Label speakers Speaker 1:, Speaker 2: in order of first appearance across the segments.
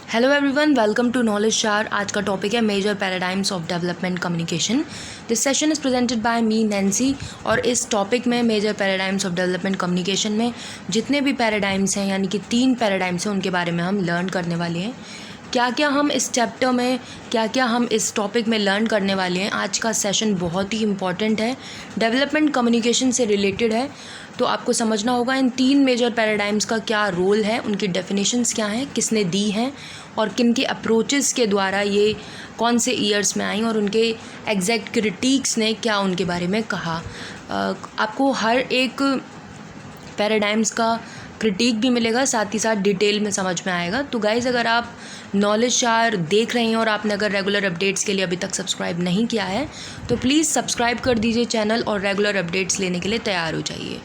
Speaker 1: Hello everyone, welcome to Knowledge Share. आज का topic है major paradigms of development communication. This session is presented by me Nancy. और इस topic में major paradigms of development communication में जितने भी पैराडाइम्स हैं, यानी कि 3 पैराडाइम्स हैं, उनके बारे में हम लर्न करने वाले हैं। क्या क्या हम इस चैप्टर में, क्या क्या हम इस टॉपिक में लर्न करने वाले हैं। आज का सेशन बहुत ही इंपॉर्टेंट है, डेवलपमेंट कम्युनिकेशन से रिलेटेड है। तो आपको समझना होगा इन 3 मेजर पैराडाइम्स का क्या रोल है, उनकी डेफिनेशंस क्या हैं, किसने दी हैं और किन के अप्रोचेस के द्वारा ये कौन से ईयर्स में आई और उनके एग्जैक्ट क्रिटिक्स ने क्या उनके बारे में कहा। आपको हर एक पैराडाइम्स का क्रिटिक भी मिलेगा, साथ ही साथ डिटेल में समझ में आएगा। तो गाइज़, अगर आप नॉलेज शार देख रहे हैं और आपने अगर रेगुलर अपडेट्स के लिए अभी तक सब्सक्राइब नहीं किया है तो प्लीज़ सब्सक्राइब कर दीजिए चैनल और रेगुलर अपडेट्स लेने के लिए तैयार हो जाइए।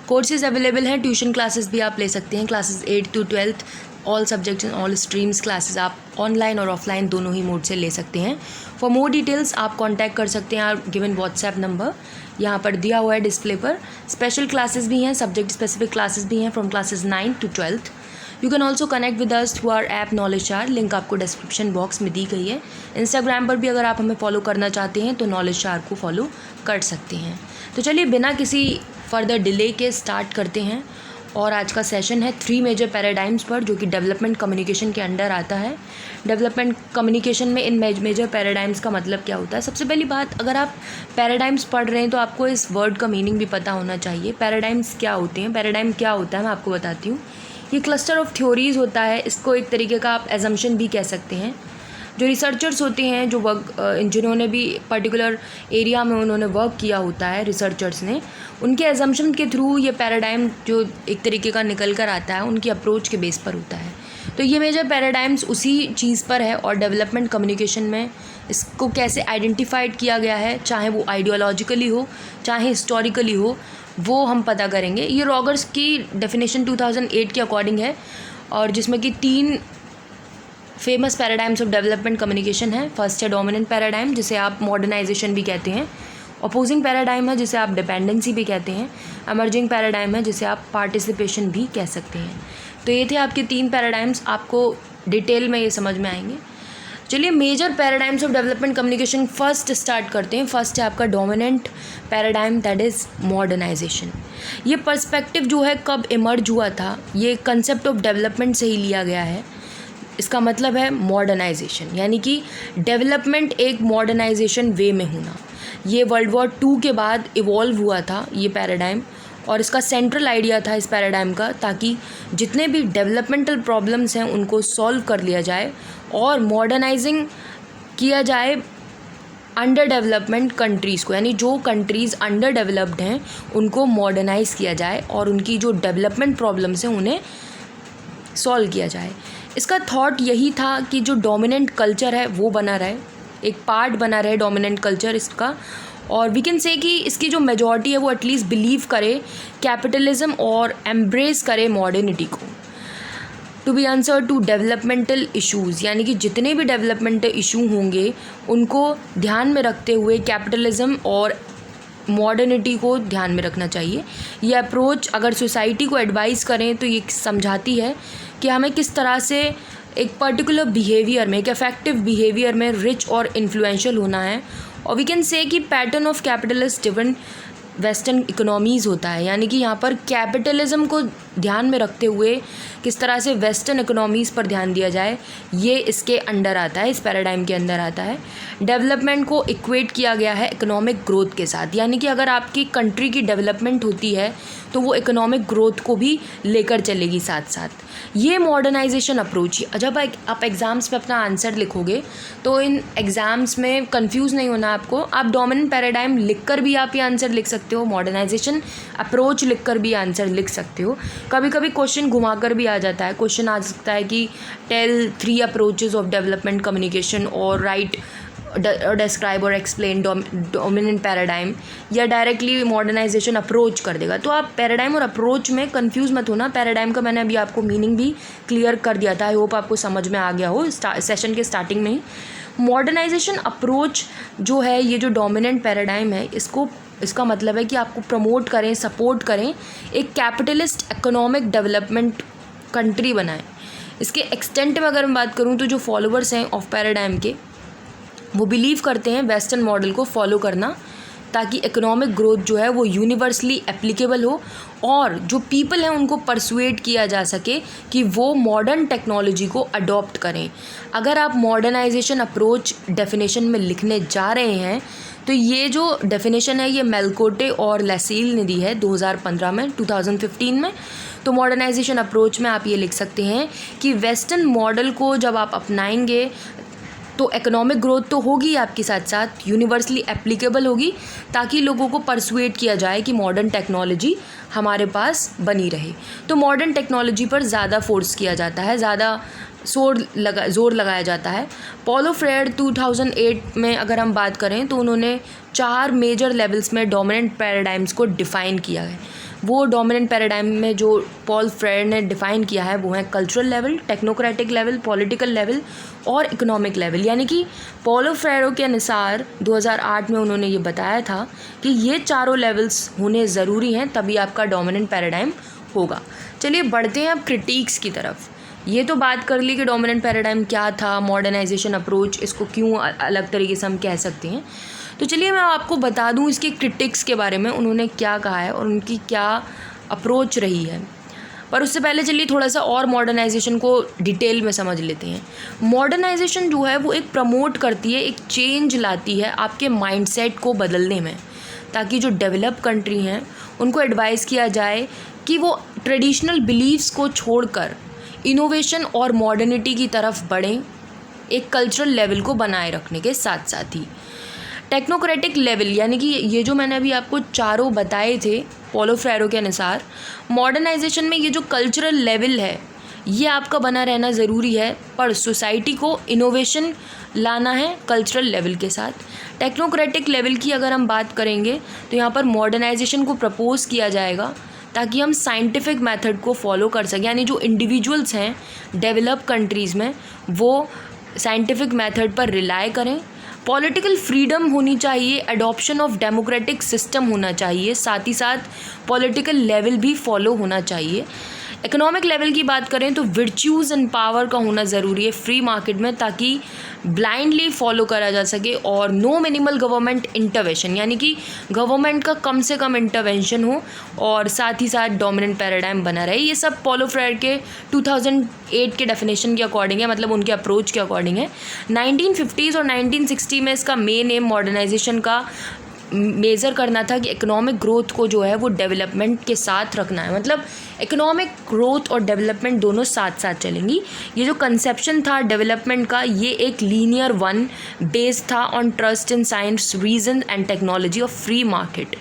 Speaker 1: कोर्सेज़ अवेलेबल हैं, ट्यूशन क्लासेस भी आप ले सकते हैं। Classes 8 to 12 all subjects and all streams classes आप ऑनलाइन और ऑफलाइन दोनों ही मोड से ले सकते हैं। फॉर मोर डिटेल्स आप कांटेक्ट कर सकते हैं आर गिवन व्हाट्सएप नंबर यहाँ पर दिया हुआ है डिस्प्ले पर। स्पेशल क्लासेस भी हैं, सब्जेक्ट स्पेसिफिक क्लासेस भी हैं from classes 9 to 12। You can also connect with us through our app Knowledge Share, link आपको डिस्क्रिप्शन बॉक्स में दी गई है। इंस्टाग्राम पर भी अगर आप हमें फॉलो करना चाहते हैं तो नॉलेज शार को फॉलो कर सकते हैं। तो चलिए बिना किसी फर्दर डिले के स्टार्ट करते हैं। और आज का सेशन है 3 मेजर पैराडाइम्स पर, जो कि डेवलपमेंट कम्युनिकेशन के अंडर आता है। डेवलपमेंट कम्युनिकेशन में इन मेजर पैराडाइम्स का मतलब क्या होता है। सबसे पहली बात, अगर आप पैराडाइम्स पढ़ रहे हैं तो आपको इस वर्ड का मीनिंग भी पता होना चाहिए। पैराडाइम्स क्या होते हैं, पैराडाइम क्या होता है, मैं आपको बताती हूँ। ये क्लस्टर ऑफ थ्योरीज़ होता है, इसको एक तरीके का आप एजम्पशन भी कह सकते हैं। जो रिसर्चर्स होते हैं, जो वर्क जिन्होंने भी पर्टिकुलर एरिया में उन्होंने वर्क किया होता है, रिसर्चर्स ने, उनके एजम्पशन के थ्रू ये पैराडाइम जो एक तरीके का निकल कर आता है, उनकी अप्रोच के बेस पर होता है। तो ये मेजर पैराडाइम्स उसी चीज़ पर है। और डेवलपमेंट कम्युनिकेशन में इसको कैसे आइडेंटिफाइड किया गया है, चाहे वो आइडियोलॉजिकली हो चाहे हिस्टोरिकली हो, वो हम पता करेंगे। ये रॉगर्स की डेफिनेशन 2008 के अकॉर्डिंग है, और जिसमें कि 3 famous paradigms of development communication है। फर्स्ट है डोमिनेंट पैराडाइम, जिसे आप मॉडर्नाइजेशन भी कहते हैं। अपोजिंग पैराडाइम है, जिसे आप डिपेंडेंसी भी कहते हैं। एमर्जिंग पैराडाइम है, जिसे आप पार्टिसिपेशन भी कह सकते हैं। तो ये थे आपके 3 पैराडाइम्स, आपको डिटेल में ये समझ में आएंगे। चलिए major paradigms of development communication first start करते हैं। फर्स्ट है आपका dominant paradigm, that is modernisation. ये पर्सपेक्टिव जो है कब इमर्ज हुआ था, ये कंसेप्ट ऑफ डेवलपमेंट से ही लिया गया है। इसका मतलब है मॉडर्नाइजेशन, यानी कि डेवलपमेंट एक मॉडर्नाइजेशन वे में होना। ये वर्ल्ड वॉर 2 के बाद इवॉल्व हुआ था ये पैराडाइम, और इसका सेंट्रल आइडिया था इस पैराडाइम का, ताकि जितने भी डेवलपमेंटल प्रॉब्लम्स हैं उनको सॉल्व कर लिया जाए और मॉडर्नाइजिंग किया जाए अंडर डेवलपमेंट कंट्रीज़ को, यानी जो कंट्रीज़ अंडर डेवलप्ड हैं उनको मॉडर्नाइज़ किया जाए और उनकी जो डेवलपमेंट प्रॉब्लम्स हैं उन्हें सॉल्व किया जाए। इसका थॉट यही था कि जो डोमिनेंट कल्चर है वो बना रहे, एक पार्ट बना रहे डोमिनेंट कल्चर इसका। और वी कैन से कि इसकी जो मेजॉरिटी है वो एटलीस्ट बिलीव करे कैपिटलिज्म और एम्ब्रेस करे मॉडर्निटी को, to be answer to developmental issues, यानी कि जितने भी डेवलपमेंटल इशू होंगे उनको ध्यान में रखते हुए कैपिटलिज्म और मॉडर्निटी को ध्यान में रखना चाहिए। ये अप्रोच अगर सोसाइटी को एडवाइस करें तो ये समझाती है कि हमें किस तरह से एक पर्टिकुलर बिहेवियर में, एक इफेक्टिव बिहेवियर में रिच और इन्फ्लुएंशियल होना है। और वी कैन से कि pattern of capitalist driven western economies होता है, यानी कि यहाँ पर कैपिटलिज्म को ध्यान में रखते हुए किस तरह से वेस्टर्न इकोनॉमीज़ पर ध्यान दिया जाए, ये इसके अंडर आता है, इस पैराडाइम के अंदर आता है। डेवलपमेंट को इक्वेट किया गया है इकोनॉमिक ग्रोथ के साथ, यानी कि अगर आपकी कंट्री की डेवलपमेंट होती है तो वो इकोनॉमिक ग्रोथ को भी लेकर चलेगी साथ साथ। ये मॉडर्नाइजेशन अप्रोच है। जब आप एग्ज़ाम्स में अपना आंसर लिखोगे तो इन एग्ज़ाम्स में कंफ्यूज नहीं होना आपको। आप डोमिनेंट पैराडाइम लिखकर भी आप ये आंसर लिख सकते हो, मॉडर्नाइजेशन अप्रोच लिखकर भी आंसर लिख सकते हो। कभी कभी क्वेश्चन घुमाकर भी आ जाता है। क्वेश्चन आ सकता है कि tell 3 approaches of development communication और राइट डिस्क्राइब और एक्सप्लेन डोमिनेंट पैराडाइम, या डायरेक्टली मॉडर्नाइजेशन अप्रोच कर देगा। तो आप पैराडाइम और अप्रोच में कंफ्यूज मत होना। पैराडाइम का मैंने अभी आपको मीनिंग भी क्लियर कर दिया था, आई होप आपको समझ में आ गया हो सेशन के स्टार्टिंग में ही। मॉडर्नाइजेशन अप्रोच जो है, ये जो डोमिनेंट पैराडाइम है, इसका मतलब है कि आपको प्रमोट करें, सपोर्ट करें, एक कैपिटलिस्ट इकोनॉमिक डेवलपमेंट कंट्री बनाएं। इसके एक्सटेंट में अगर मैं बात करूँ तो जो फॉलोअर्स हैं ऑफ पैराडाइम के, वो बिलीव करते हैं वेस्टर्न मॉडल को फॉलो करना, ताकि इकोनॉमिक ग्रोथ जो है वो यूनिवर्सली एप्लीकेबल हो और जो पीपल हैं उनको परसुएट किया जा सके कि वो मॉडर्न टेक्नोलॉजी को अडॉप्ट करें। अगर आप मॉडर्नाइजेशन अप्रोच डेफिनेशन में लिखने जा रहे हैं तो ये जो डेफिनेशन है ये मेलकोटे और लैसील ने दी है 2015 में। तो मॉडर्नाइजेशन अप्रोच में आप ये लिख सकते हैं कि वेस्टर्न मॉडल को जब आप अपनाएंगे तो इकोनॉमिक ग्रोथ तो होगी, आपके साथ साथ यूनिवर्सली एप्लीकेबल होगी, ताकि लोगों को परसुएट किया जाए कि मॉडर्न टेक्नोलॉजी हमारे पास बनी रहे। तो मॉडर्न टेक्नोलॉजी पर ज़्यादा फोर्स किया जाता है, ज़्यादा जोर लगाया जाता है। पॉलो फ्रेयर 2008 में अगर हम बात करें तो उन्होंने 4 मेजर लेवल्स में डोमिनेंट पैराडाइम्स को डिफ़ाइन किया है। वो डोमिनेंट पैराडाइम में जो पॉल फ्रेयर ने डिफ़ाइन किया है वो है cultural level, technocratic level, political level और इकोनॉमिक लेवल। यानी कि पॉलो फ्रेरो के अनुसार 2008 में उन्होंने ये बताया था कि ये चारों लेवल्स होने ज़रूरी हैं, तभी आपका डोमिनेंट पैराडाइम होगा। चलिए बढ़ते हैं अब क्रिटिक्स की तरफ। ये तो बात कर ली कि डोमिनेंट पैराडाइम क्या था, मॉडर्नाइजेशन अप्रोच इसको क्यों अलग तरीके से हम कह सकते हैं। तो चलिए मैं आपको बता दूं इसके क्रिटिक्स के बारे में, उन्होंने क्या कहा है और उनकी क्या अप्रोच रही है। पर उससे पहले चलिए थोड़ा सा और मॉडर्नाइजेशन को डिटेल में समझ लेते हैं। मॉडर्नाइजेशन जो है वो एक प्रमोट करती है, एक चेंज लाती है आपके माइंडसेट को बदलने में, ताकि जो डेवलप कंट्री हैं उनको एडवाइस किया जाए कि वो ट्रेडिशनल बिलीव्स को छोड़कर इनोवेशन और मॉडर्निटी की तरफ बढ़ें, एक कल्चरल लेवल को बनाए रखने के साथ साथ ही। टेक्नोक्रेटिक लेवल यानी कि ये जो मैंने अभी आपको चारों बताए थे पॉलो फ्रेरो के अनुसार, मॉडर्नाइजेशन में ये जो कल्चरल लेवल है ये आपका बना रहना ज़रूरी है, पर सोसाइटी को इनोवेशन लाना है कल्चरल लेवल के साथ। टेक्नोक्रेटिक लेवल की अगर हम बात करेंगे तो यहाँ पर मॉडर्नाइजेशन को प्रपोज़ किया जाएगा ताकि हम साइंटिफिक मेथड को फॉलो कर सकें, यानी जो इंडिविजुअल्स हैं डेवलप कंट्रीज़ में वो साइंटिफिक मेथड पर रिलाई करें। पॉलिटिकल फ्रीडम होनी चाहिए, एडॉप्शन ऑफ डेमोक्रेटिक सिस्टम होना चाहिए, साथ ही साथ पॉलिटिकल लेवल भी फॉलो होना चाहिए। इकोनॉमिक लेवल की बात करें तो वर्च्यूज़ एंड पावर का होना ज़रूरी है फ्री मार्केट में, ताकि ब्लाइंडली फॉलो करा जा सके, और नो मिनिमल गवर्नमेंट इंटरवेंशन यानी कि गवर्नमेंट का कम से कम इंटरवेंशन हो, और साथ ही साथ डोमिनेंट पैराडाइम बना रहे। ये सब पॉलो फ्रेयर के 2008 के डेफिनेशन के अकॉर्डिंग है, मतलब उनके अप्रोच के अकॉर्डिंग है। 1950s और 1960 में इसका मेन एम मॉडर्नाइजेशन का मेज़र करना था कि इकोनॉमिक ग्रोथ को जो है वो डेवलपमेंट के साथ रखना है, मतलब इकोनॉमिक ग्रोथ और डेवलपमेंट दोनों साथ साथ चलेंगी। ये जो कंसेप्शन था डेवलपमेंट का ये एक लीनियर वन बेस्ड था on trust in science, reason and technology of free market.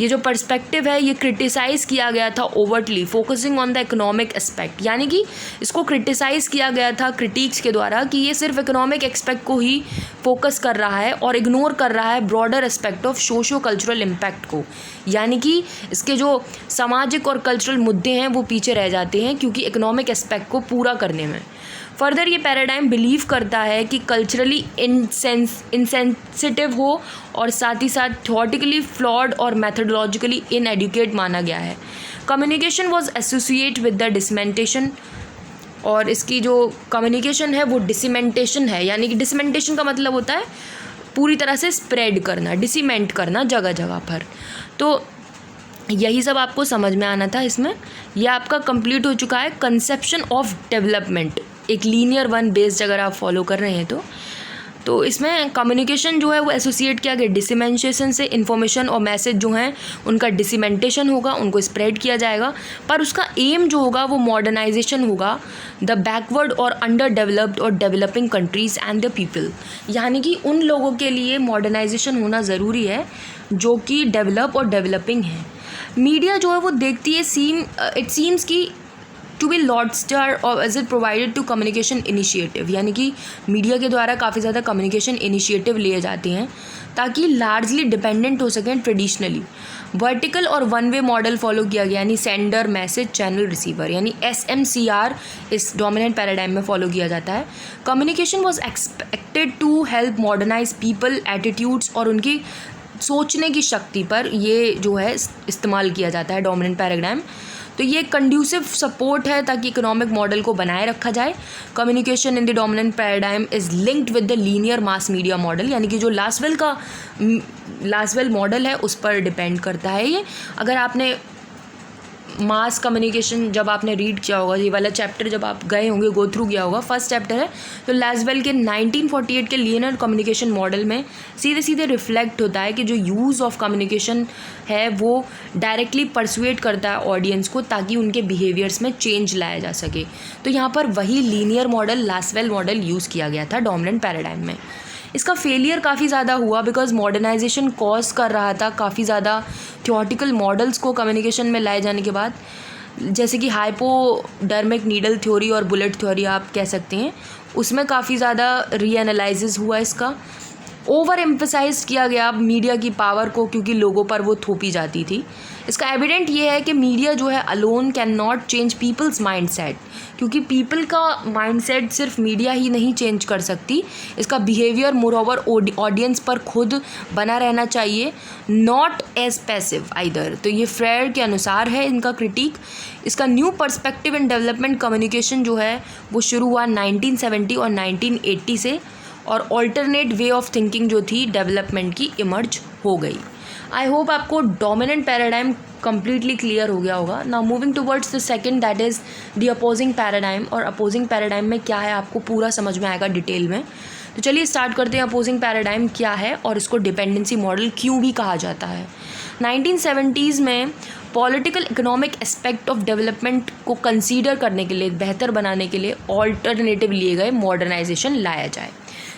Speaker 1: ये जो पर्सपेक्टिव है ये क्रिटिसाइज़ किया गया था overtly, focusing on the economic aspect, यानी कि इसको क्रिटिसाइज़ किया गया था क्रिटिक्स के द्वारा कि ये सिर्फ इकोनॉमिक एस्पेक्ट को ही फोकस कर रहा है और इग्नोर कर रहा है broader aspect of socio cultural impact को, यानी कि इसके जो सामाजिक और कल्चरल मुद्दे हैं वो पीछे रह जाते हैं क्योंकि इकोनॉमिक एस्पेक्ट को पूरा करने में। फर्दर ये पैराडाइम बिलीव करता है कि कल्चरली इनसेंसिटिव हो और साथ ही साथ थ्योरेटिकली फ्लॉड और मैथडोलॉजिकली इनएडुकेट माना गया है। Communication was associate with the dissemination, और इसकी जो कम्युनिकेशन है वो डिसीमेंटेशन है, यानी कि डिसीमेंटेशन का मतलब होता है पूरी तरह से स्प्रेड करना, डिसीमेंट करना जगह जगह पर। तो यही सब आपको समझ में आना था इसमें। यह आपका कंप्लीट हो चुका है कंसेप्शन ऑफ डेवलपमेंट, एक लीनियर वन बेस्ड अगर आप फॉलो कर रहे हैं तो इसमें कम्युनिकेशन जो है वो एसोसिएट किया गया डिसीमेंटेशन से। इन्फॉर्मेशन और मैसेज जो हैं उनका डिसीमेंटेशन होगा, उनको स्प्रेड किया जाएगा, पर उसका एम जो होगा वो मॉडर्नाइजेशन होगा द बैकवर्ड और अंडर डेवलप्ड और developing countries and the people, यानी कि उन लोगों के लिए मॉडर्नाइजेशन होना ज़रूरी है जो कि डेवलप और डेवलपिंग है। मीडिया जो है वो देखती है इट सीम्स की टू बी लॉडस्टर और as it provided to communication initiative, यानी कि मीडिया के द्वारा काफ़ी ज़्यादा कम्युनिकेशन इनिशिएटिव लिए जाते हैं ताकि लार्जली डिपेंडेंट हो सकें ट्रेडिशनली। वर्टिकल और वन वे मॉडल फॉलो किया गया, यानी सेंडर मैसेज चैनल रिसीवर, यानी SMCR इस डोमिनेंट पैराडाइम में फॉलो किया जाता है। Communication was expected to help modernise people attitudes, और उनकी सोचने की शक्ति पर ये जो है इस्तेमाल किया जाता है डोमिनेंट पैराडाइम। तो ये कंड्यूसिव सपोर्ट है ताकि इकोनॉमिक मॉडल को बनाए रखा जाए। Communication in the dominant paradigm is linked with the linear mass media model, यानी कि जो लासवेल मॉडल है उस पर डिपेंड करता है ये। अगर आपने मास कम्युनिकेशन जब आपने रीड किया होगा, ये वाला चैप्टर जब आप गए होंगे, गो थ्रू किया होगा, फर्स्ट चैप्टर है, तो लासवेल के 1948 के लीनियर कम्युनिकेशन मॉडल में सीधे सीधे रिफ्लेक्ट होता है कि जो यूज़ ऑफ कम्युनिकेशन है वो डायरेक्टली परसुएट करता है ऑडियंस को ताकि उनके बिहेवियर्स में चेंज लाया जा सके। तो यहाँ पर वही linear model, Lasswell model use किया गया था डोमिनेंट पैराडाइम में। इसका फेलियर काफ़ी ज़्यादा हुआ बिकॉज मॉडर्नाइजेशन कॉज कर रहा था काफ़ी ज़्यादा थियोटिकल मॉडल्स को कम्युनिकेशन में लाए जाने के बाद, जैसे कि हाइपोडर्मिक नीडल थ्योरी और बुलेट थ्योरी आप कह सकते हैं, उसमें काफ़ी ज़्यादा रीएनालाइसिस हुआ। इसका ओवर एम्फसाइज किया गया मीडिया की पावर को क्योंकि लोगों पर वो थोपी जाती थी। इसका एविडेंट ये है कि मीडिया जो है alone can not change people's mindset, क्योंकि पीपल का माइंडसेट सिर्फ मीडिया ही नहीं चेंज कर सकती, इसका बिहेवियर मोरओवर ऑडियंस पर खुद बना रहना चाहिए, नॉट एज पैसिव आइदर। तो ये फ्रेयर के अनुसार है इनका क्रिटिक। इसका new perspective in development communication जो है वो शुरू हुआ 1970 और 1980 से, और ऑल्टरनेट वे ऑफ थिंकिंग जो थी डेवलपमेंट की इमर्ज हो गई। आई होप आपको डोमिनेंट पैराडाइम कम्प्लीटली क्लियर हो गया होगा। Now moving towards the second, that is the opposing paradigm. और अपोजिंग पैराडाइम में क्या है आपको पूरा समझ में आएगा डिटेल में। तो चलिए स्टार्ट करते हैं, अपोजिंग पैराडाइम क्या है और इसको डिपेंडेंसी मॉडल क्यों भी कहा जाता है। 1970s में political economic aspect of development को कंसीडर करने के लिए, बेहतर बनाने के लिए ऑल्टरनेटिव लिए गए मॉडर्नाइजेशन लाया जाए।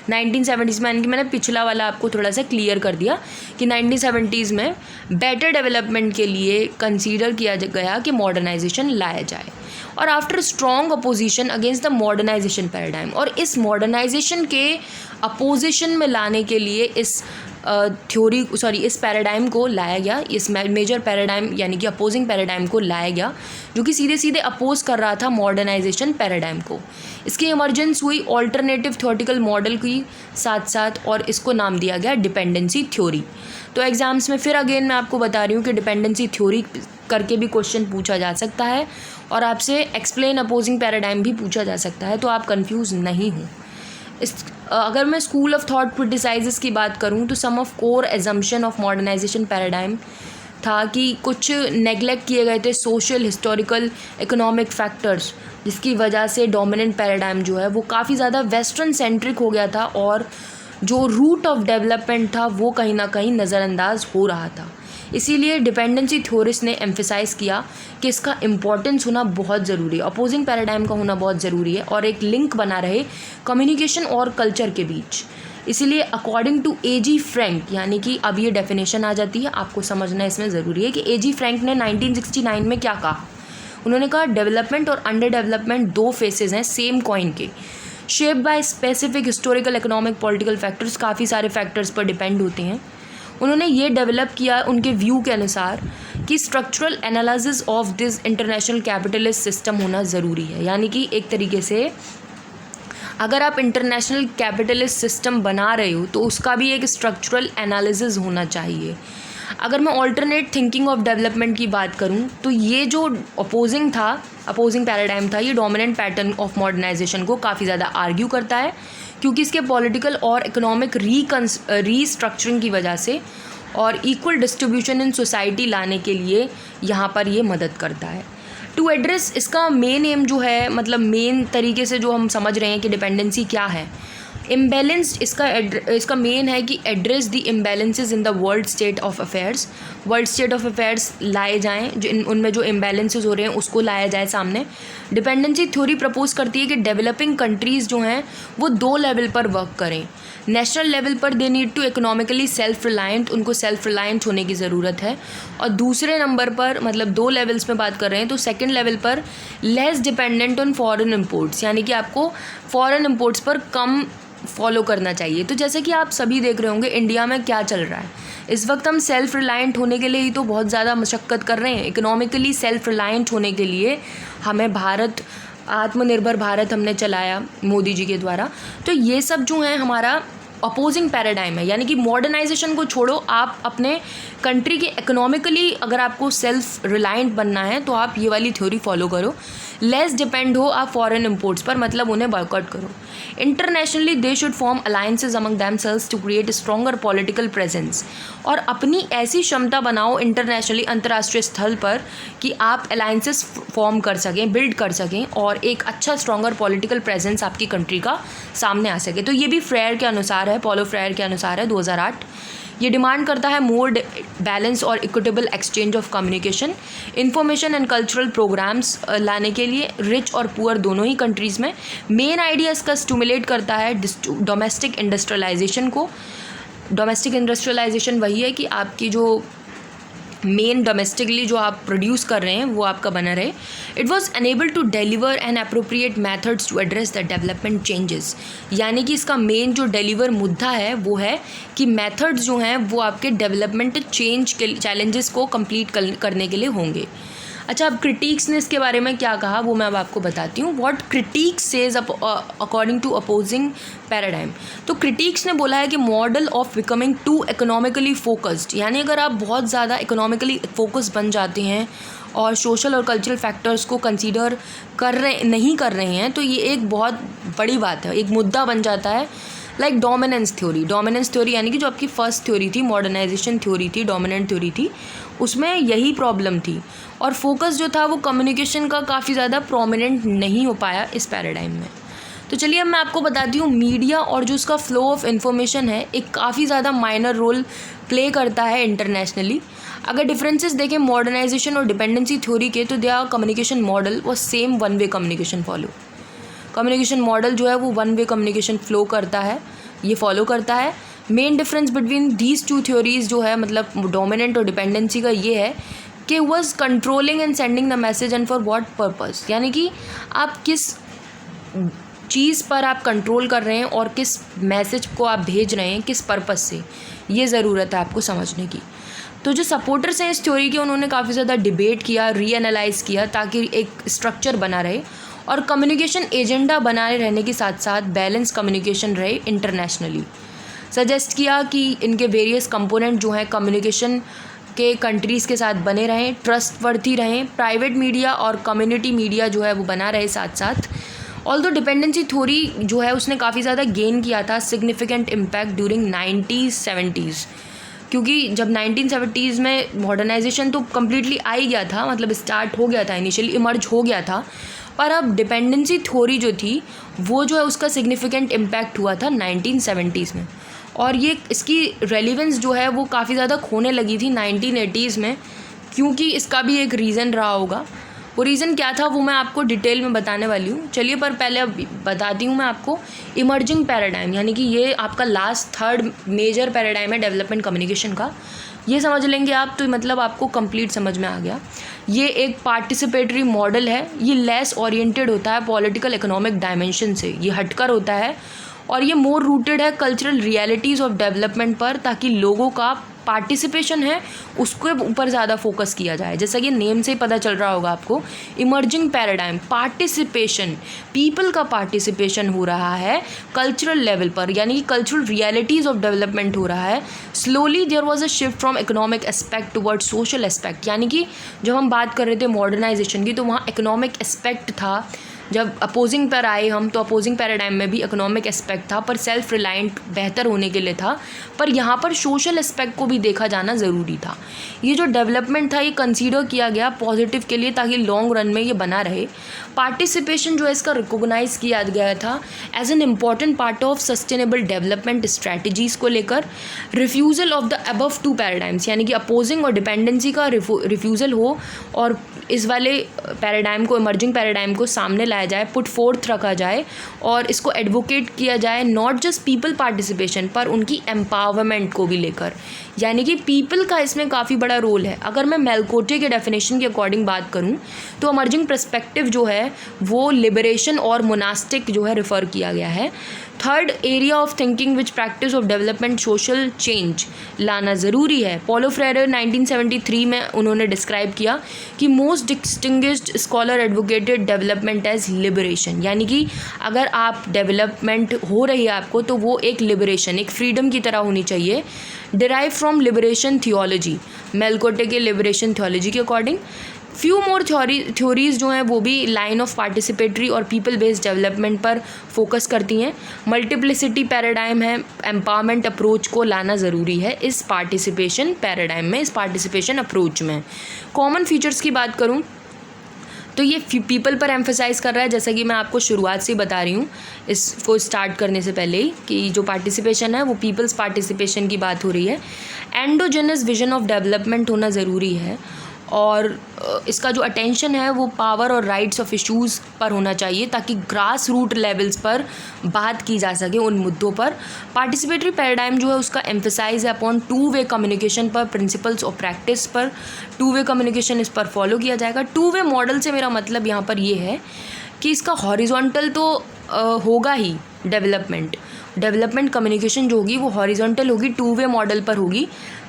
Speaker 1: 1970s में, यानी कि मैंने पिछला वाला आपको थोड़ा सा क्लियर कर दिया कि 1970s में बेटर डेवलपमेंट के लिए कंसीडर किया गया कि मॉडर्नाइजेशन लाया जाए। और after strong opposition against the modernisation paradigm, और इस मॉडर्नाइजेशन के अपोजिशन में लाने के लिए इस इस पैराडाइम को लाया गया, इस मेजर पैराडाइम यानी कि अपोजिंग पैराडाइम को लाया गया, जो कि सीधे सीधे अपोज कर रहा था मॉडर्नाइजेशन पैराडाइम को। इसकी इमर्जेंस हुई ऑल्टरनेटिव थ्योरेटिकल मॉडल की साथ साथ, और इसको नाम दिया गया डिपेंडेंसी थ्योरी। तो एग्जाम्स में फिर अगेन मैं आपको बता रही हूँ कि डिपेंडेंसी थ्योरी करके भी क्वेश्चन पूछा जा सकता है, और आपसे एक्सप्लेन अपोजिंग पैराडाइम भी पूछा जा सकता है, तो आप कंफ्यूज नहीं हो। अगर मैं स्कूल ऑफ थॉट क्रिटिसाइजेस की बात करूं तो some of core assumption of modernization paradigm था कि कुछ नेगलेक्ट किए गए थे सोशल, हिस्टोरिकल, इकोनॉमिक फैक्टर्स, जिसकी वजह से डोमिनेंट पैराडाइम जो है वो काफ़ी ज़्यादा वेस्टर्न सेंट्रिक हो गया था, और जो रूट ऑफ डेवलपमेंट था वो कहीं ना कहीं नज़रअंदाज हो रहा था। इसीलिए डिपेंडेंसी थ्योरिस्ट ने एम्फेसाइज़ किया कि इसका इम्पॉर्टेंस होना बहुत ज़रूरी है, अपोजिंग पैराडाइम का होना बहुत ज़रूरी है, और एक लिंक बना रहे कम्युनिकेशन और कल्चर के बीच। इसीलिए अकॉर्डिंग टू A.G. फ्रैंक, यानी कि अब ये डेफिनेशन आ जाती है, आपको समझना इसमें ज़रूरी है कि A.G. फ्रैंक ने 1969 में क्या कहा। उन्होंने कहा डेवलपमेंट और अंडर डेवलपमेंट दो फेसेस हैं सेम कॉइन के, shape by specific historical, economic, political factors, काफ़ी सारे फैक्टर्स पर डिपेंड होते हैं। उन्होंने ये डेवलप किया उनके व्यू के अनुसार कि structural analysis of this international capitalist system होना ज़रूरी है, यानी कि एक तरीके से अगर आप इंटरनेशनल कैपिटलिस्ट सिस्टम बना रहे हो तो उसका भी एक स्ट्रक्चरल एनालिसिस होना चाहिए। अगर मैं ऑल्टरनेट थिंकिंग ऑफ डेवलपमेंट की बात करूं तो ये जो अपोजिंग पैराडाइम था, ये डोमिनेंट पैटर्न ऑफ मॉडर्नाइजेशन को काफ़ी ज़्यादा आर्ग्यू करता है, क्योंकि इसके पॉलिटिकल और इकोनॉमिक रीस्ट्रक्चरिंग की वजह से और इक्वल डिस्ट्रीब्यूशन इन सोसाइटी लाने के लिए यहाँ पर ये मदद करता है। टू एड्रेस, इसका मेन एम जो है, मतलब मेन तरीके से जो हम समझ रहे हैं कि डिपेंडेंसी क्या है, इम्बैलेंस्ड, इसका मेन है कि address the imbalances in the world state of affairs लाए जाएं, जो उनमें जो इम्बैलेंसेस हो रहे हैं उसको लाया जाए सामने। डिपेंडेंसी थ्योरी प्रपोज करती है कि डेवलपिंग कंट्रीज़ जो हैं वो दो लेवल पर वर्क करें। नेशनल लेवल पर they need to economically self reliant, उनको सेल्फ रिलायंट होने की ज़रूरत है, और दूसरे नंबर पर, मतलब दो लेवल्स में बात कर रहे हैं, तो सेकंड लेवल पर less dependent on foreign imports, यानी कि आपको फॉरेन इंपोर्ट्स पर कम फॉलो करना चाहिए। तो जैसे कि आप सभी देख रहे होंगे इंडिया में क्या चल रहा है इस वक्त, हम सेल्फ रिलायंट होने के लिए ही तो बहुत ज़्यादा मशक्क़त कर रहे हैं। इकोनॉमिकली सेल्फ रिलायंट होने के लिए हमें आत्मनिर्भर भारत हमने चलाया मोदी जी के द्वारा। तो ये सब जो है हमारा अपोजिंग पैराडाइम है, यानी कि मॉडर्नाइजेशन को छोड़ो, आप अपने कंट्री के इकोनॉमिकली अगर आपको सेल्फ रिलायंट बनना है तो आप ये वाली थ्योरी फॉलो करो। लेस डिपेंड हो आप फॉरेन इम्पोर्ट्स पर, मतलब उन्हें बॉयकॉट करो। Internationally they should form alliances among themselves to create stronger political presence, और अपनी ऐसी क्षमता बनाओ इंटरनेशनली, अंतर्राष्ट्रीय स्थल पर, कि आप अलायंसेस फॉर्म कर सकें, बिल्ड कर सकें और एक अच्छा स्ट्रॉन्गर पॉलिटिकल प्रेजेंस आपकी कंट्री का सामने आ सके। तो ये भी फ्रेयर के अनुसार है, पॉलो फ्रेयर के अनुसार है 2008। ये डिमांड करता है मोर बैलेंस और equitable exchange of communication, information and cultural programmes लाने के लिए रिच और पुअर दोनों ही कंट्रीज़ में। मेन आइडिया इसका स्टिमुलेट करता है डोमेस्टिक इंडस्ट्रियलाइजेशन को। डोमेस्टिक इंडस्ट्रियलाइजेशन वही है कि आपकी जो मेन डोमेस्टिकली जो आप प्रोड्यूस कर रहे हैं वो आपका बना रहे। It was unable to deliver and appropriate methods to address the development changes, यानी कि इसका मेन जो डिलीवर मुद्दा है वो है कि मेथड्स जो हैं वो आपके डेवलपमेंट चेंज के चैलेंजेस को कंप्लीट करने के लिए होंगे। अच्छा, अब क्रिटिक्स ने इसके बारे में क्या कहा वो मैं अब आपको बताती हूँ। What critics says according to opposing paradigm. तो क्रिटिक्स ने बोला है कि model of becoming too economically focused, यानी अगर आप बहुत ज़्यादा इकोनॉमिकली फोकस बन जाते हैं और सोशल और कल्चरल फैक्टर्स को कंसीडर नहीं कर रहे हैं तो ये एक बहुत बड़ी बात है, एक मुद्दा बन जाता है। लाइक डोमिनेंस थ्योरी यानी कि जो आपकी फर्स्ट थ्योरी थी, मॉडर्नाइजेशन थ्योरी थी, डोमिनेंट थ्योरी थी, उसमें यही प्रॉब्लम थी और फोकस जो था वो कम्युनिकेशन का काफ़ी ज़्यादा प्रोमिनेंट नहीं हो पाया इस पैराडाइम में। तो चलिए अब मैं आपको बताती हूँ, मीडिया और जो उसका फ्लो ऑफ इन्फॉर्मेशन है एक काफ़ी ज़्यादा माइनर रोल प्ले करता है इंटरनेशनली। अगर डिफरेंसेस देखें मॉडर्नाइजेशन और डिपेंडेंसी थ्योरी के, तो देयर कम्युनिकेशन मॉडल वो same one way communication communication model जो है वो वन वे कम्युनिकेशन फ्लो करता है, ये फॉलो करता है। Main difference between these two theories जो है, मतलब डोमिनेंट और डिपेंडेंसी का, ये है कि was controlling and sending the message and for what purpose, यानी कि आप किस चीज़ पर आप कंट्रोल कर रहे हैं और किस मैसेज को आप भेज रहे हैं, किस पर्पस से, ये ज़रूरत है आपको समझने की। तो जो सपोर्टर्स हैं इस थ्योरी के, उन्होंने काफ़ी ज़्यादा डिबेट किया, रीएनालाइज किया ताकि एक स्ट्रक्चर बना रहे और कम्युनिकेशन एजेंडा बनाए रहने के साथ साथ बैलेंस कम्युनिकेशन रहे इंटरनेशनली। सजेस्ट किया कि इनके वेरियस कंपोनेंट जो हैं कम्युनिकेशन के कंट्रीज़ के साथ बने रहें, ट्रस्टवर्थी रहें, प्राइवेट मीडिया और कम्युनिटी मीडिया जो है वो बना रहे साथ साथ। ऑल्दो डिपेंडेंसी थ्योरी जो है उसने काफ़ी ज़्यादा गेन किया था सिग्निफिकेंट इम्पैक्ट ड्यूरिंग 1970s, क्योंकि जब 1970s में मॉडर्नाइजेशन तो कम्प्लीटली आ ही गया था, मतलब स्टार्ट हो गया था, इनिशियली इमर्ज हो गया था, पर अब डिपेंडेंसी थ्योरी जो थी वो जो है उसका सिग्निफिकेंट इम्पैक्ट हुआ था 1970s में, और ये इसकी रेलिवेंस जो है वो काफ़ी ज़्यादा खोने लगी थी 1980s में, क्योंकि इसका भी एक रीज़न रहा होगा। वो रीज़न क्या था वो मैं आपको डिटेल में बताने वाली हूँ। चलिए पर पहले अब बताती हूँ मैं आपको इमर्जिंग पैराडाइम, यानी कि ये आपका लास्ट थर्ड मेजर पैराडाइम है डेवलपमेंट कम्युनिकेशन का। ये समझ लेंगे आप तो मतलब आपको कंप्लीट समझ में आ गया। ये एक पार्टिसिपेटरी मॉडल है, ये लेस ओरिएंटेड होता है पॉलिटिकल इकोनॉमिक डायमेंशन से, ये हटकर होता है और ये मोर रूटेड है कल्चरल रियलिटीज़ ऑफ डेवलपमेंट पर, ताकि लोगों का पार्टिसिपेशन है उसके ऊपर ज़्यादा फोकस किया जाए। जैसा कि नेम से ही पता चल रहा होगा आपको, इमर्जिंग पैराडाइम, पार्टिसिपेशन, पीपल का पार्टिसिपेशन हो रहा है कल्चरल लेवल पर, यानी कि कल्चरल रियलिटीज़ ऑफ डेवलपमेंट हो रहा है। Slowly there was a shift from economic aspect toward social aspect, यानी कि जब हम बात कर रहे थे मॉडर्नाइजेशन की तो वहाँ इकोनॉमिक एस्पेक्ट था, जब अपोजिंग पर आए हम तो अपोजिंग पैराडाइम में भी इकोनॉमिक एस्पेक्ट था पर सेल्फ रिलायंट बेहतर होने के लिए था, पर यहाँ पर सोशल एस्पेक्ट को भी देखा जाना ज़रूरी था। ये जो डेवलपमेंट था ये कंसीडर किया गया पॉजिटिव के लिए ताकि लॉन्ग रन में ये बना रहे। पार्टिसिपेशन जो है इसका रिकोगनाइज़ किया गया था as an important part of sustainable development strategies को लेकर। Refusal of the above two paradigms, यानी कि अपोजिंग और डिपेंडेंसी का रिफ्यूज़ल हो और इस वाले पैराडाइम को, इमर्जिंग पैराडाइम को सामने लाया जाए, पुट फोर्थ रखा जाए और इसको एडवोकेट किया जाए नॉट जस्ट पीपल पार्टिसिपेशन पर उनकी एम्पावरमेंट को भी लेकर, यानी कि पीपल का इसमें काफ़ी बड़ा रोल है। अगर मैं मेलकोटे के डेफिनेशन के अकॉर्डिंग बात करूं तो इमर्जिंग पर्सपेक्टिव जो है वो लिबरेशन और मोनास्टिक जो है रेफ़र किया गया है। Third area of thinking which practice of development social change लाना ज़रूरी है। पॉलो फ्रेरे 1973 में उन्होंने डिस्क्राइब किया कि most distinguished scholar advocated development as liberation, यानी कि अगर आप डेवलपमेंट हो रही है आपको तो वो एक लिबरेशन, एक फ्रीडम की तरह होनी चाहिए। Derive from liberation theology, Melkote के लिबरेशन थियोलॉजी के अकॉर्डिंग। फ्यू मोर थ्योरीज जो हैं वो भी लाइन ऑफ पार्टिसिपेटरी और पीपल बेस्ड डेवलपमेंट पर फोकस करती हैं। मल्टीप्लिसिटी पैराडाइम है, एम्पावरमेंट अप्रोच को लाना ज़रूरी है इस पार्टिसिपेशन पैराडाइम में, इस पार्टिसिपेशन अप्रोच में। कॉमन फीचर्स की बात करूँ तो ये पीपल पर एम्फेसाइज कर रहा है, जैसा कि मैं आपको शुरुआत से बता रही हूँ इसको स्टार्ट करने से पहले ही, कि जो पार्टिसिपेशन है वो पीपल्स पार्टिसिपेशन की बात हो रही है। एंडोजेनस विजन ऑफ डेवलपमेंट होना ज़रूरी है और इसका जो अटेंशन है वो पावर और राइट्स ऑफ इश्यूज़ पर होना चाहिए ताकि ग्रास रूट लेवल्स पर बात की जा सके उन मुद्दों पर। पार्टिसिपेटरी पैराडाइम जो है उसका एम्फेसाइज है अपॉन टू वे कम्युनिकेशन पर, प्रिंसिपल्स ऑफ प्रैक्टिस पर। टू वे कम्युनिकेशन इस पर फॉलो किया जाएगा। टू वे मॉडल से मेरा मतलब यहाँ पर ये है कि इसका हॉरिजॉन्टल तो होगा ही, डेवलपमेंट कम्युनिकेशन जो होगी वो हॉरिजॉन्टल होगी, टू वे मॉडल पर होगी,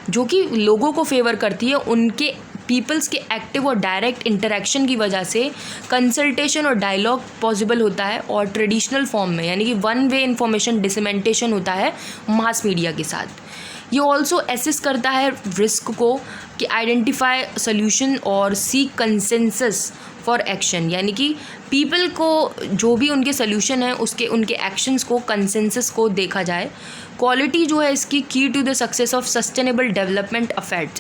Speaker 1: जो कि लोगों को फेवर करती है। उनके पीपल्स के एक्टिव और डायरेक्ट इंटरेक्शन की वजह से कंसल्टेशन और डायलॉग पॉसिबल होता है, और ट्रेडिशनल फॉर्म में यानी कि वन वे इंफॉर्मेशन डिसमेंटेशन होता है मास मीडिया के साथ। ये ऑल्सो एसेस करता है रिस्क को कि आइडेंटिफाई सोल्यूशन और सीक कंसेंसस फॉर एक्शन, यानी कि पीपल को जो भी उनके सोल्यूशन है उसके उनके एक्शंस को, कंसेंसस को देखा जाए। क्वालिटी जो है इसकी key to the success of sustainable development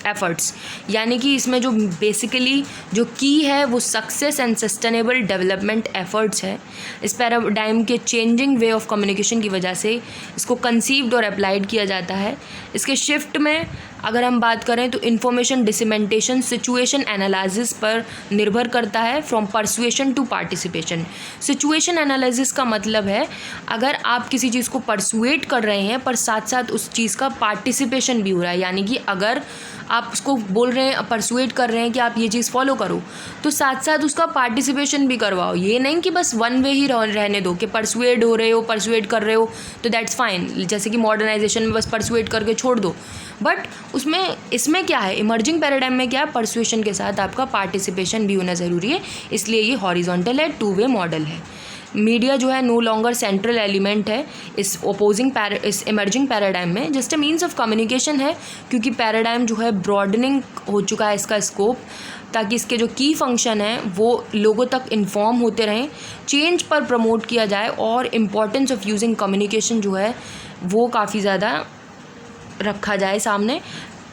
Speaker 1: efforts, यानी कि इसमें जो बेसिकली जो की है वो success and sustainable development efforts है। इस पैराडाइम के चेंजिंग वे ऑफ कम्युनिकेशन की वजह से इसको कंसीव्ड और अप्लाइड किया जाता है। इसके शिफ्ट में अगर हम बात करें तो इन्फॉर्मेशन डिसमेंटेशन सिचुएशन एनालिसिस पर निर्भर करता है, from persuasion to participation. Situation analysis का मतलब है अगर आप किसी चीज़ को परसुएट कर रहे हैं पर साथ साथ उस चीज़ का पार्टिसिपेशन भी हो रहा है, यानी कि अगर आप उसको बोल रहे हैं, परसुएट कर रहे हैं कि आप ये चीज़ फॉलो करो, तो साथ साथ उसका पार्टिसिपेशन भी करवाओ। ये नहीं कि बस वन वे ही रहने दो कि परसुएट हो रहे हो, परसुएट कर रहे हो तो दैट्स फाइन, जैसे कि मॉडर्नाइजेशन में बस परसुएट करके छोड़ दो। बट इसमें क्या है, इमर्जिंग पैराडाइम में क्या है, परसुएशन के साथ आपका पार्टिसिपेशन भी होना ज़रूरी है, इसलिए ये हॉरिजॉन्टल है, टू वे मॉडल है। मीडिया जो है नो लॉन्गर सेंट्रल एलिमेंट है इस इस इमर्जिंग पैराडाइम में, just a means of communication है, क्योंकि पैराडाइम जो है ब्रॉडनिंग हो चुका है इसका स्कोप, ताकि इसके जो की फंक्शन है वो लोगों तक इन्फॉर्म होते रहें, चेंज पर प्रमोट किया जाए, और इम्पॉर्टेंस ऑफ यूजिंग कम्युनिकेशन जो है वो काफ़ी ज़्यादा रखा जाए सामने।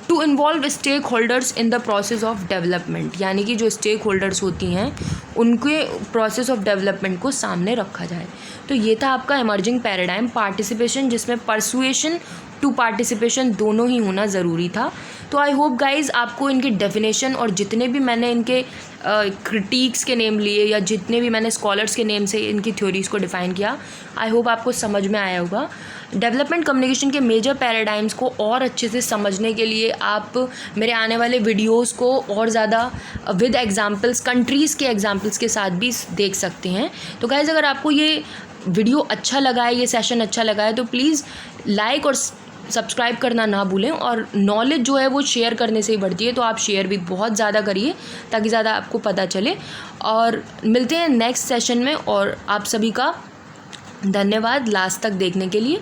Speaker 1: To involve stakeholders in the process of development, यानी कि जो स्टेक होल्डर्स होती हैं उनके प्रोसेस ऑफ डेवलपमेंट को सामने रखा जाए। तो ये था आपका इमर्जिंग पैराडाइम पार्टिसिपेशन, जिसमें परसुएशन टू पार्टिसिपेशन दोनों ही होना ज़रूरी था। तो आई होप गाइज़ आपको इनकी डेफिनेशन और जितने भी मैंने इनके क्रिटिक्स के नेम लिए या जितने भी मैंने स्कॉलर्स के नेम से इनकी थ्योरीज़ को डिफ़ाइन किया, आई होप आपको समझ में आया होगा। डेवलपमेंट कम्युनिकेशन के मेजर पैराडाइम्स को और अच्छे से समझने के लिए आप मेरे आने वाले वीडियोस को और ज़्यादा विद एग्जांपल्स, कंट्रीज़ के एग्जांपल्स के साथ भी देख सकते हैं। तो गाइज़ अगर आपको ये वीडियो अच्छा लगा है, ये सेशन अच्छा लगा है, तो प्लीज़ लाइक और सब्सक्राइब करना ना भूलें। और नॉलेज जो है वो शेयर करने से ही बढ़ती है, तो आप शेयर भी बहुत ज़्यादा करिए ताकि ज़्यादा आपको पता चले। और मिलते हैं नेक्स्ट सेशन में, और आप सभी का धन्यवाद लास्ट तक देखने के लिए।